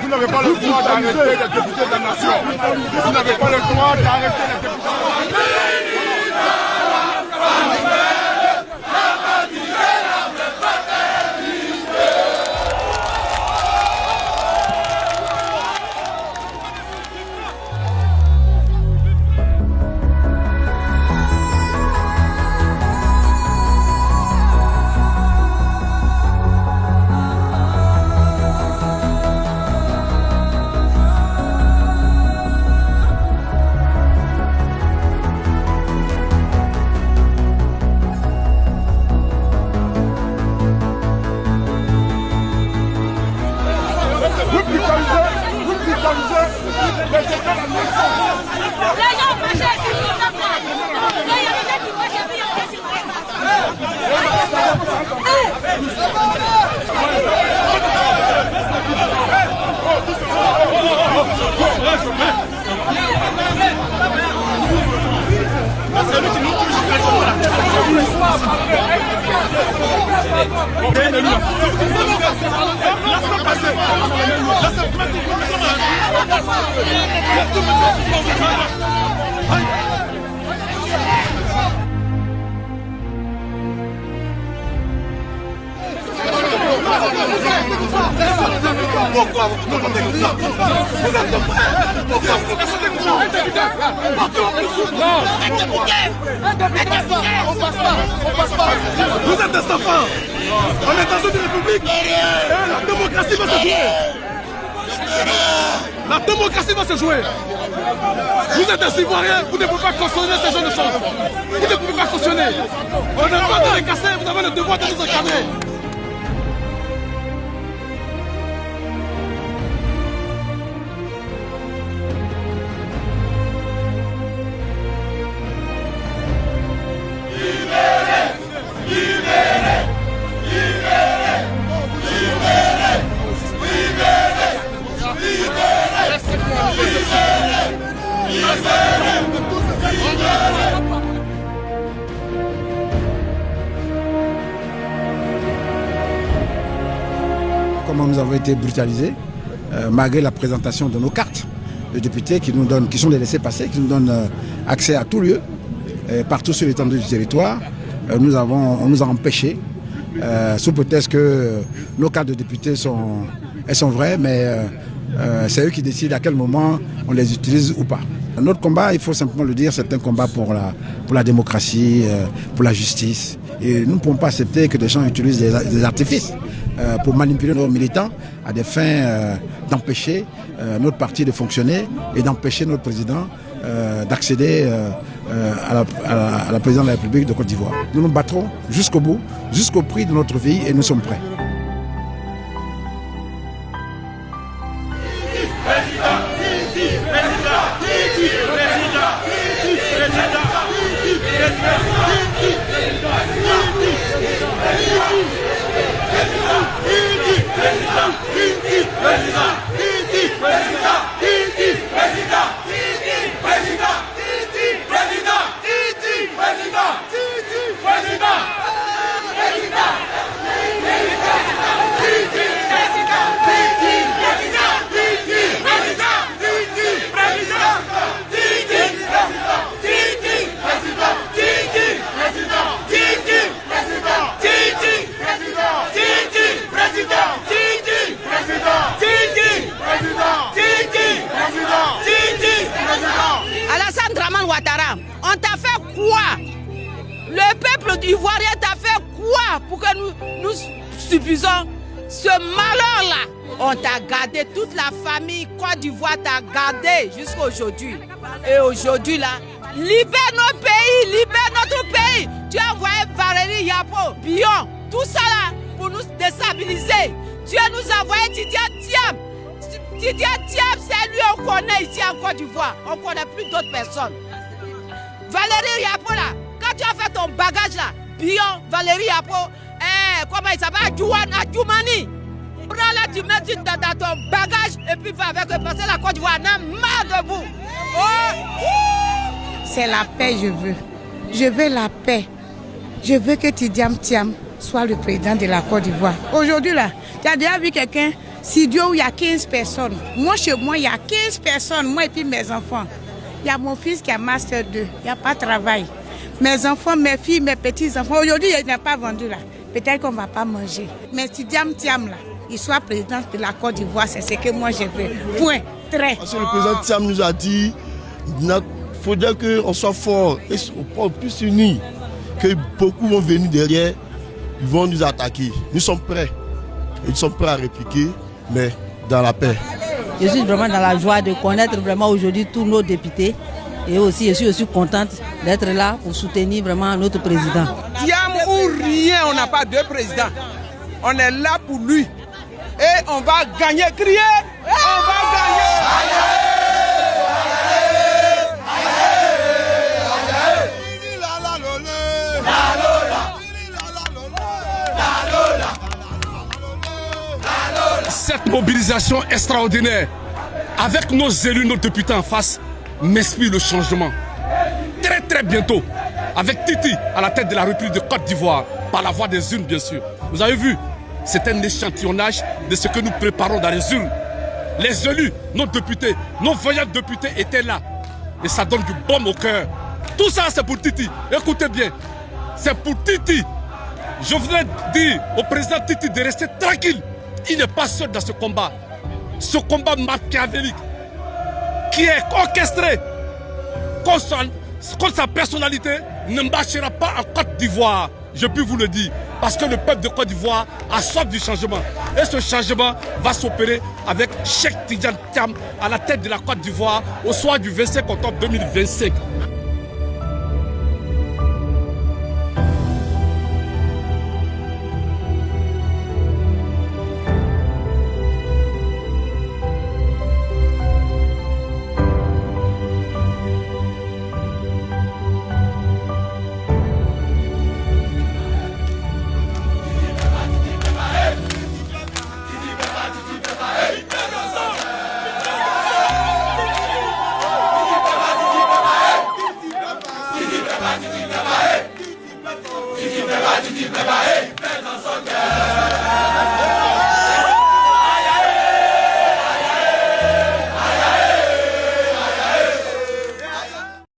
Vous n'avez pas le droit d'arrêter les députés de la nation. Vous n'avez pas le droit d'arrêter les députés de la nation. Pourquoi vous demandez comme ça? Vous êtes de frère. Pourquoi vous cassez comme ça? On passe pas. Vous êtes des enfants. On est dans une république. Et la démocratie va se jouer. La démocratie va se jouer. Vous êtes des Ivoiriens, vous ne pouvez pas cautionner ce genre de choses. Vous ne pouvez pas cautionner. On n'a pas de les casser, vous avez le devoir de nous encadrer. Comment nous avons été brutalisés, malgré la présentation de nos cartes de députés qui sont des laissés-passer, qui nous donnent accès à tout lieu, partout sur l'étendue du territoire. On nous a empêchés, sous prétexte que nos cartes de députés sont vraies, mais c'est eux qui décident à quel moment on les utilise ou pas. Notre combat, il faut simplement le dire, c'est un combat pour la démocratie, pour la justice. Et nous ne pouvons pas accepter que des gens utilisent des artifices pour manipuler nos militants à des fins d'empêcher notre parti de fonctionner et d'empêcher notre président d'accéder à la présidence de la République de Côte d'Ivoire. Nous nous battrons jusqu'au bout, jusqu'au prix de notre vie et nous sommes prêts. Alassane Draman Ouattara, on t'a fait quoi? Le peuple ivoirien t'a fait quoi pour que nous subissons ce malheur-là? On t'a gardé, toute la famille Côte d'Ivoire t'a gardé jusqu'à aujourd'hui. Et aujourd'hui là, libère nos pays, libère notre pays. Tu as envoyé Valérie Yapo, Bion, tout ça là pour nous déstabiliser. Tu as nous envoyé Tidiane Thiam. Tidiane Thiam, c'est lui on connaît ici en Côte d'Ivoire. On ne connaît plus d'autres personnes. Valérie Yapo là, quand tu as fait ton bagage là, Bion, Valérie Yapo, comment il s'appelle, Adjoumani. Prends là, tu mets dans ton bagage et puis va avec eux parce que la Côte d'Ivoire en a marre de vous. C'est la paix je veux. Je veux la paix. Je veux que Tidiane Thiam soit le président de la Côte d'Ivoire. Aujourd'hui là, tu as déjà vu quelqu'un Sidio, il y a 15 personnes. Moi, chez moi, il y a 15 personnes, moi et puis mes enfants. Il y a mon fils qui a Master 2, il n'y a pas de travail. Mes enfants, mes filles, mes petits-enfants, aujourd'hui, il n'est pas vendu là. Peut-être qu'on ne va pas manger. Mais si Diam là, il soit président de la Côte d'Ivoire, c'est ce que moi je veux. Point. Très. Parce que le président Thiam nous a dit qu'il faudrait qu'on soit fort et plus unis. Que beaucoup vont venir derrière, ils vont nous attaquer. Nous sommes prêts. Ils sont prêts à répliquer, mais dans la paix. Je suis vraiment dans la joie de connaître vraiment aujourd'hui tous nos députés. Et aussi, je suis aussi contente d'être là pour soutenir vraiment notre président. Thiam ou rien, on n'a pas deux présidents. On est là pour lui. Et on va gagner. Crier, on va gagner. Cette mobilisation extraordinaire, avec nos élus, nos députés en face, m'inspire le changement. Très très bientôt, avec Titi à la tête de la République de Côte d'Ivoire, par la voie des urnes bien sûr. Vous avez vu, c'est un échantillonnage de ce que nous préparons dans les urnes. Les élus, nos députés, nos voyants députés étaient là. Et ça donne du baume au cœur. Tout ça c'est pour Titi. Écoutez bien, c'est pour Titi. Je voudrais dire au président Titi de rester tranquille. Il n'est pas seul dans ce combat. Ce combat machiavélique qui est orchestré contre sa personnalité ne marchera pas en Côte d'Ivoire. Je peux vous le dire. Parce que le peuple de Côte d'Ivoire a soif du changement. Et ce changement va s'opérer avec Cheikh Tidiane Thiam à la tête de la Côte d'Ivoire au soir du 25 octobre 2025.